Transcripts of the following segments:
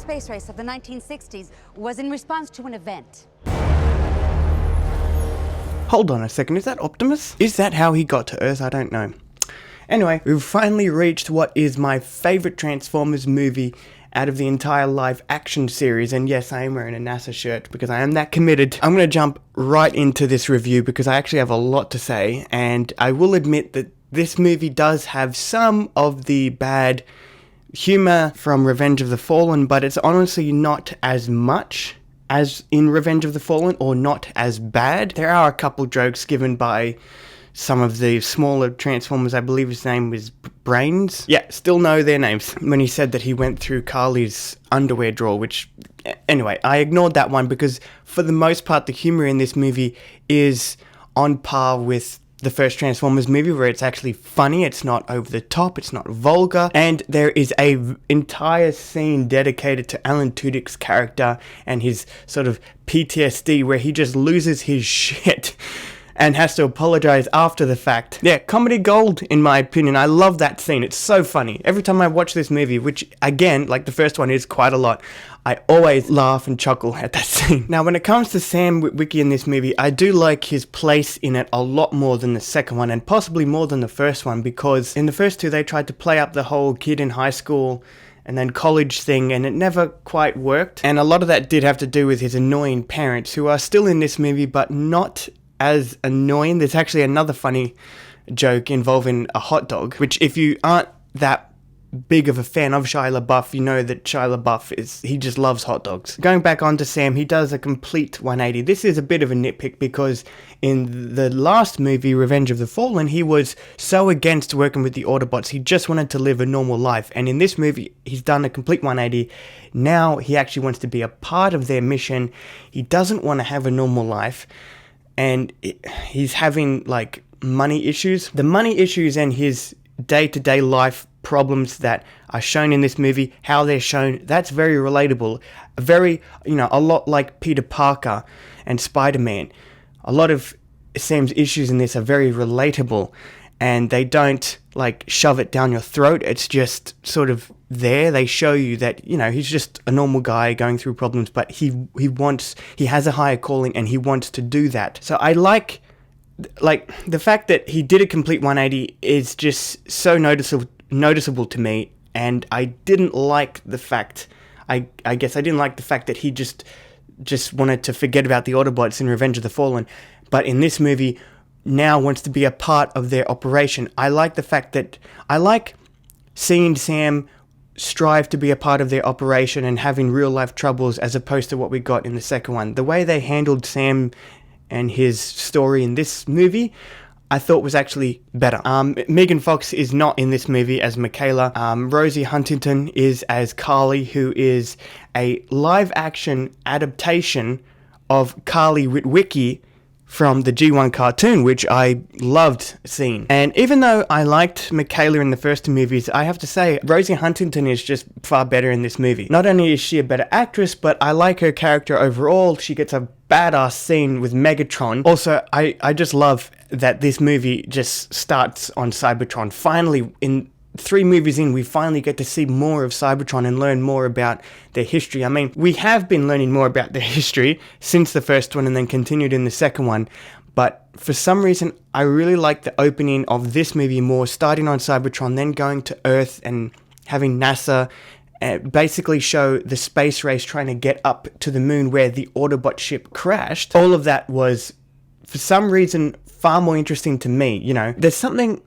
space race of the 1960s was in response to an event. Hold on a second, is that Optimus? Is that how he got to Earth? I don't know. Anyway, we've finally reached what is my favourite Transformers movie out of the entire live action series, and yes, I am wearing a NASA shirt because I am that committed. I'm going to jump right into this review because I actually have a lot to say, and I will admit that this movie does have some of the bad humour from Revenge of the Fallen, but it's honestly not as much as in Revenge of the Fallen, or not as bad. There are a couple jokes given by some of the smaller Transformers. I believe his name was Brains. Yeah, still know their names. When he said that he went through Carly's underwear drawer, which, anyway, I ignored that one because for the most part the humour in this movie is on par with the first Transformers movie, where it's actually funny, it's not over the top, it's not vulgar, and there is a entire scene dedicated to Alan Tudyk's character and his sort of PTSD where he just loses his shit and has to apologize after the fact. Yeah, comedy gold in my opinion. I love that scene. It's so funny. Every time I watch this movie, which again, like the first one is quite a lot, I always laugh and chuckle at that scene. Now, when it comes to Sam Witwicky in this movie, I do like his place in it a lot more than the second one, and possibly more than the first one, because in the first two, they tried to play up the whole kid in high school and then college thing, and it never quite worked. And a lot of that did have to do with his annoying parents, who are still in this movie, but not as annoying. There's actually another funny joke involving a hot dog, which if you aren't that big of a fan of Shia LaBeouf, you know that Shia LaBeouf he just loves hot dogs. Going back onto Sam, he does a complete 180. This is a bit of a nitpick because in the last movie, Revenge of the Fallen, he was so against working with the Autobots. He just wanted to live a normal life. And in this movie, he's done a complete 180. Now he actually wants to be a part of their mission. He doesn't want to have a normal life. And he's having like money issues. The money issues and his day-to-day life problems that are shown in this movie, how they're shown, that's very relatable. Very, a lot like Peter Parker and Spider-Man. A lot of Sam's issues in this are very relatable, and they don't like shove it down your throat. It's just sort of there. They show you that, he's just a normal guy going through problems, but he has a higher calling and he wants to do that. So I like the fact that he did a complete 180 is just so noticeable to me, and I didn't like the fact, I guess I didn't like the fact that he just wanted to forget about the Autobots in Revenge of the Fallen, but in this movie now wants to be a part of their operation. I like the fact that I like seeing Sam strive to be a part of their operation and having real life troubles, as opposed to what we got in the second one. The way they handled Sam and his story in this movie, I thought was actually better. Megan Fox is not in this movie as Michaela. Rosie Huntington is as Carly, who is a live-action adaptation of Carly Witwicky from the G1 cartoon, which I loved seeing. And even though I liked Michaela in the first two movies, I have to say, Rosie Huntington is just far better in this movie. Not only is she a better actress, but I like her character overall. She gets a badass scene with Megatron. Also, I just love that this movie just starts on Cybertron. Finally, in 3 movies in, we finally get to see more of Cybertron and learn more about their history. I mean, we have been learning more about their history since the first one and then continued in the second one, but for some reason, I really like the opening of this movie more, starting on Cybertron, then going to Earth and having NASA basically show the space race trying to get up to the moon where the Autobot ship crashed. All of that was, for some reason, far more interesting to me. There's something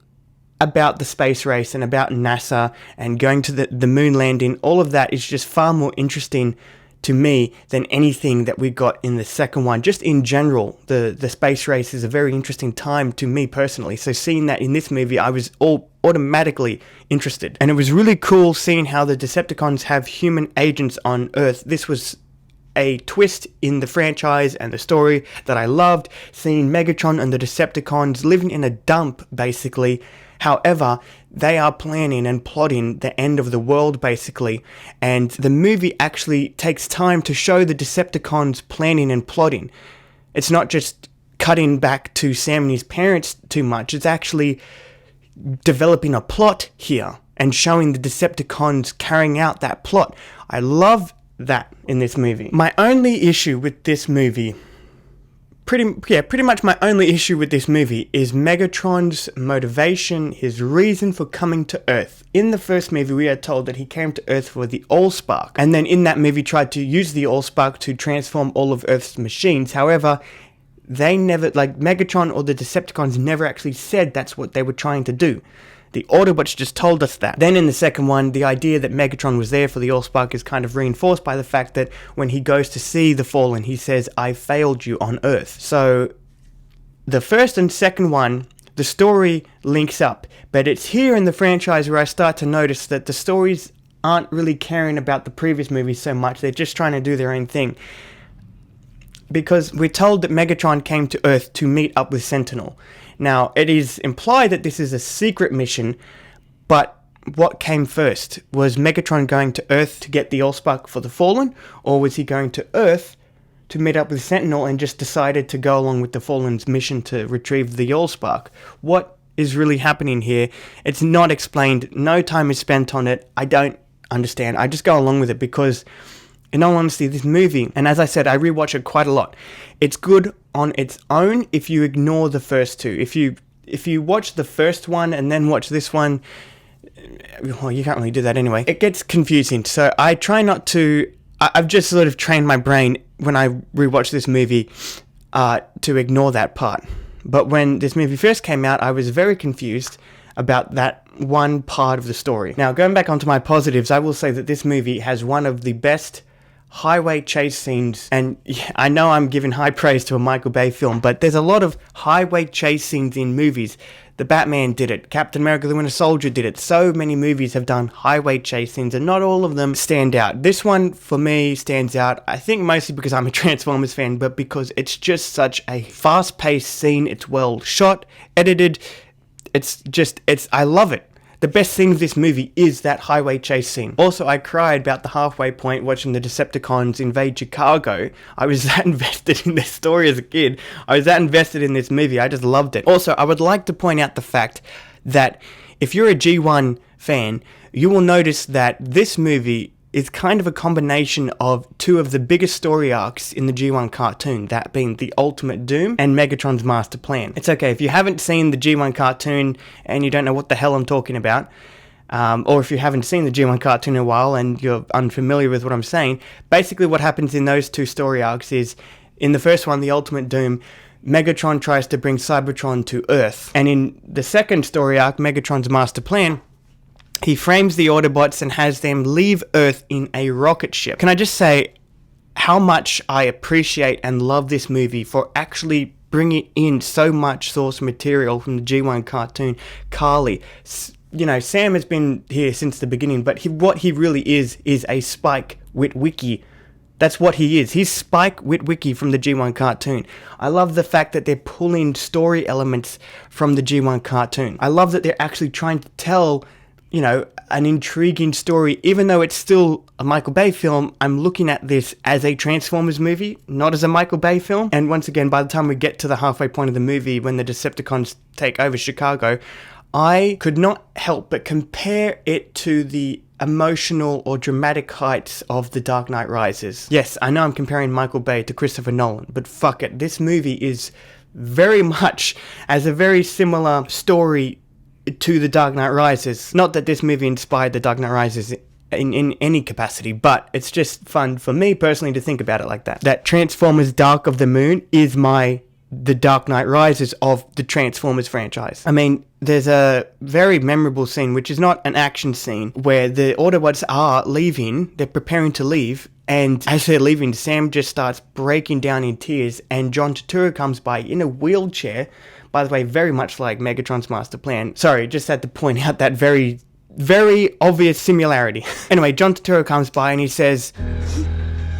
about the space race and about NASA and going to the moon landing. All of that is just far more interesting to me than anything that we got in the second one. Just in general, the space race is a very interesting time to me personally. So seeing that in this movie, I was automatically interested. And it was really cool seeing how the Decepticons have human agents on Earth. This was a twist in the franchise and the story that I loved, seeing Megatron and the Decepticons living in a dump, basically. However, they are planning and plotting the end of the world, basically, and the movie actually takes time to show the Decepticons planning and plotting. It's not just cutting back to Sam and his parents too much, it's actually developing a plot here and showing the Decepticons carrying out that plot. I love that in this movie. My only issue with this movie, pretty much my only issue with this movie is Megatron's motivation, his reason for coming to Earth. In the first movie, we are told that he came to Earth for the Allspark, and then in that movie tried to use the Allspark to transform all of Earth's machines. However, they never, like Megatron or the Decepticons never actually said that's what they were trying to do. The Autobots just told us that. Then in the second one, the idea that Megatron was there for the Allspark is kind of reinforced by the fact that when he goes to see the Fallen, he says, "I failed you on Earth." So the first and second one, the story links up, but it's here in the franchise where I start to notice that the stories aren't really caring about the previous movies so much. They're just trying to do their own thing. Because we're told that Megatron came to Earth to meet up with Sentinel. Now, it is implied that this is a secret mission, but what came first? Was Megatron going to Earth to get the Allspark for the Fallen, or was he going to Earth to meet up with Sentinel and just decided to go along with the Fallen's mission to retrieve the Allspark? What is really happening here? It's not explained. No time is spent on it. I don't understand. I just go along with it because, in all honesty, this movie, and as I said, I rewatch it quite a lot. It's good on its own if you ignore the first two. If you watch the first one and then watch this one, well, you can't really do that anyway. It gets confusing, so I try not to. I've just sort of trained my brain when I rewatch this movie to ignore that part. But when this movie first came out, I was very confused about that one part of the story. Now, going back onto my positives, I will say that this movie has one of the best highway chase scenes, and I know I'm giving high praise to a Michael Bay film, but there's a lot of highway chase scenes in movies. The Batman did it, Captain America the Winter Soldier did it. So many movies have done highway chase scenes, and not all of them stand out. This one, for me, stands out, I think mostly because I'm a Transformers fan, but because it's just such a fast-paced scene. It's well shot, edited, I love it. The best scene of this movie is that highway chase scene. Also, I cried about the halfway point watching the Decepticons invade Chicago. I was that invested in their story as a kid. I was that invested in this movie. I just loved it. Also, I would like to point out the fact that if you're a G1 fan, you will notice that this movie is kind of a combination of two of the biggest story arcs in the G1 cartoon, that being the Ultimate Doom and Megatron's Master Plan. It's okay, if you haven't seen the G1 cartoon and you don't know what the hell I'm talking about, or if you haven't seen the G1 cartoon in a while and you're unfamiliar with what I'm saying, basically what happens in those two story arcs is, in the first one, the Ultimate Doom, Megatron tries to bring Cybertron to Earth, and in the second story arc, Megatron's Master Plan, he frames the Autobots and has them leave Earth in a rocket ship. Can I just say how much I appreciate and love this movie for actually bringing in so much source material from the G1 cartoon. Carly, you know, Sam has been here since the beginning, but what he really is a Spike Witwicky. That's what he is. He's Spike Witwicky from the G1 cartoon. I love the fact that they're pulling story elements from the G1 cartoon. I love that they're actually trying to tell, you know, an intriguing story. Even though it's still a Michael Bay film, I'm looking at this as a Transformers movie, not as a Michael Bay film. And once again, by the time we get to the halfway point of the movie, when the Decepticons take over Chicago, I could not help but compare it to the emotional or dramatic heights of The Dark Knight Rises. Yes, I know I'm comparing Michael Bay to Christopher Nolan, but fuck it, this movie is very much as a very similar story to The Dark Knight Rises. Not that this movie inspired The Dark Knight Rises in any capacity, but it's just fun for me personally to think about it like that. That Transformers Dark of the Moon is The Dark Knight Rises of the Transformers franchise. I mean, there's a very memorable scene, which is not an action scene, where the Autobots are leaving, they're preparing to leave, and as they're leaving, Sam just starts breaking down in tears, and John Turturro comes by in a wheelchair, by the way, very much like Megatron's Master Plan. Sorry, just had to point out that very, very obvious similarity. Anyway, John Turturro comes by and he says,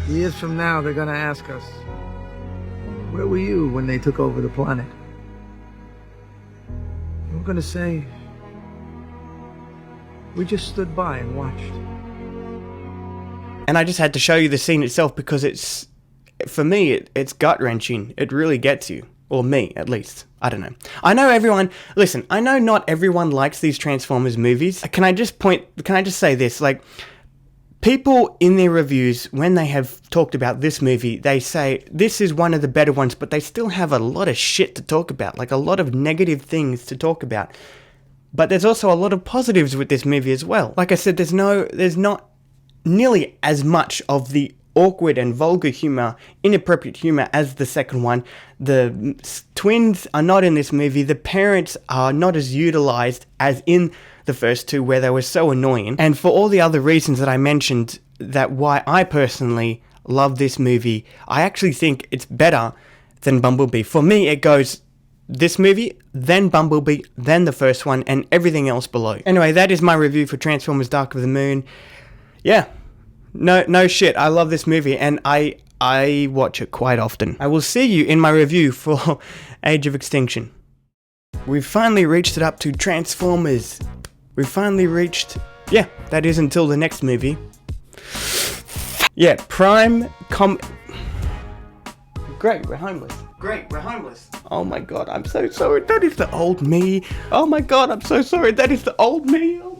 "Years from now, they're gonna ask us, where were you when they took over the planet? We're gonna say, we just stood by and watched." And I just had to show you the scene itself because it's, for me, it's gut-wrenching. It really gets you. Or me, at least. I don't know. I know everyone, listen, I know not everyone likes these Transformers movies. Can I just say this? Like, people in their reviews, when they have talked about this movie, they say this is one of the better ones, but they still have a lot of shit to talk about, like a lot of negative things to talk about. But there's also a lot of positives with this movie as well. Like I said, there's not nearly as much of the awkward and vulgar humor, inappropriate humor as the second one. The twins are not in this movie. The parents are not as utilized as in the first two, where they were so annoying. And for all the other reasons that I mentioned, that why I personally love this movie, I actually think it's better than Bumblebee. For me, it goes this movie, then Bumblebee, then the first one, and everything else below. Anyway, that is my review for Transformers Dark of the Moon. Yeah, no shit, I love this movie, and I watch it quite often. I will see you in my review for Age of Extinction. We've finally reached it up to Transformers. We've finally reached... yeah, that is until the next movie. Yeah, Great, we're homeless. Great, we're homeless. Oh my god, I'm so sorry. That is the old me. Oh my god, I'm so sorry. That is the old me. Oh